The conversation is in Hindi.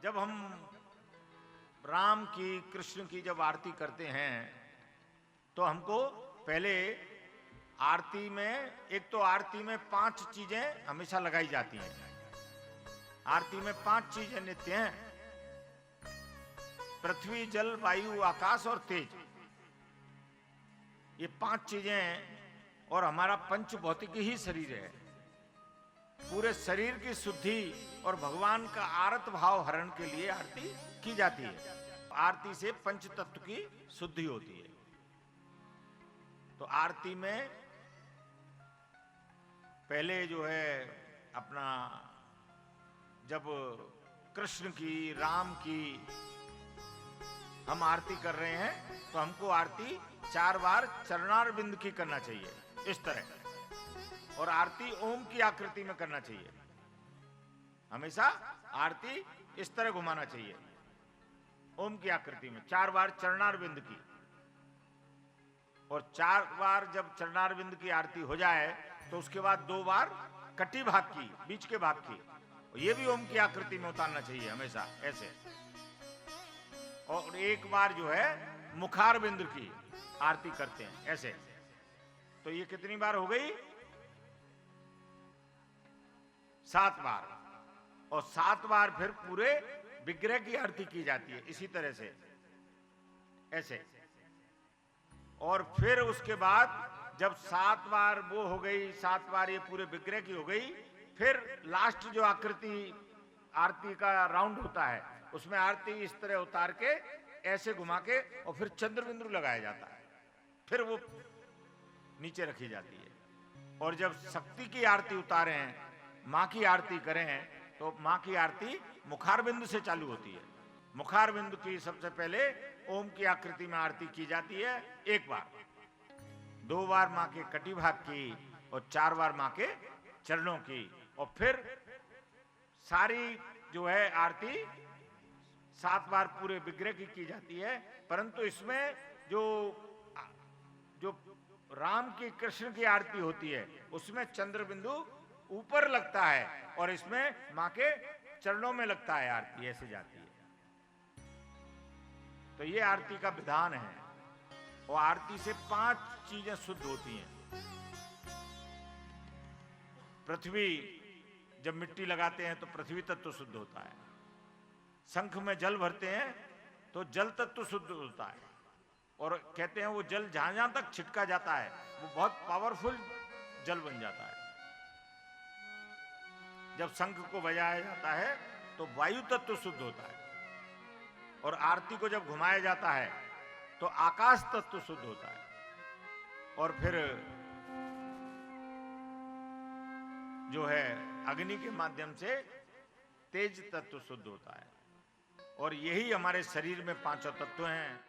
जब हम राम की कृष्ण की जब आरती करते हैं तो हमको पहले आरती में एक तो आरती में 5 चीजें हमेशा लगाई जाती हैं। आरती में 5 चीजें नित्य हैं, पृथ्वी जल वायु आकाश और तेज। ये 5 चीजें और हमारा पंच भौतिक ही शरीर है। पूरे शरीर की शुद्धि और भगवान का आरत भाव हरण के लिए आरती की जाती है। आरती से पंच तत्व की शुद्धि होती है। तो आरती में पहले जो है अपना जब कृष्ण की राम की हम आरती कर रहे हैं तो हमको आरती 4 बार चरणारविंद की करना चाहिए, इस तरह। और आरती ओम की आकृति में करना चाहिए। हमेशा आरती इस तरह घुमाना चाहिए, ओम की आकृति में 4 बार चरणारविंद की। और 4 बार जब चरणारविंद की आरती हो जाए तो उसके बाद 2 बार कटी भाग की, बीच के भाग की, ये भी ओम की आकृति में उतारना चाहिए हमेशा ऐसे। और 1 बार जो है मुखारविंद की आरती करते हैं ऐसे। तो ये कितनी बार हो गई? 7 बार। और 7 बार फिर पूरे विग्रह की आरती की जाती है इसी तरह से ऐसे। और फिर उसके बाद जब 7 बार वो हो गई, 7 बार ये पूरे विग्रह की हो गई, फिर लास्ट जो आकृति आरती का राउंड होता है उसमें आरती इस तरह उतार के ऐसे घुमा के और फिर चंद्रबिंदु लगाया जाता है, फिर वो नीचे रखी जाती है। और जब शक्ति की आरती उतारे हैं, मां की आरती करें हैं, तो मां की आरती मुखारबिंदु से चालू होती है। मुखारबिंदु की सबसे पहले ओम की आकृति में आरती की जाती है 1 बार, 2 बार मां के कटी भाग की और 4 बार मां के चरणों की। और फिर सारी जो है आरती 7 बार पूरे विग्रह की जाती है। परंतु इसमें जो राम की कृष्ण की आरती होती है उसमें चंद्रबिंदु ऊपर लगता है और इसमें मां के चरणों में लगता है, आरती ऐसे जाती है। तो ये आरती का विधान है। और आरती से 5 चीजें शुद्ध होती हैं। पृथ्वी जब मिट्टी लगाते हैं तो पृथ्वी तत्व शुद्ध होता है। शंख में जल भरते हैं तो जल तत्व शुद्ध होता है। और कहते हैं वो जल जहां जहां तक छिटका जाता है वो बहुत पावरफुल जल बन जाता है। जब शंख को बजाया जाता है तो वायु तत्व शुद्ध होता है। और आरती को जब घुमाया जाता है तो आकाश तत्व शुद्ध होता है। और फिर जो है अग्नि के माध्यम से तेज तत्व शुद्ध होता है। और यही हमारे शरीर में 5 तत्व हैं।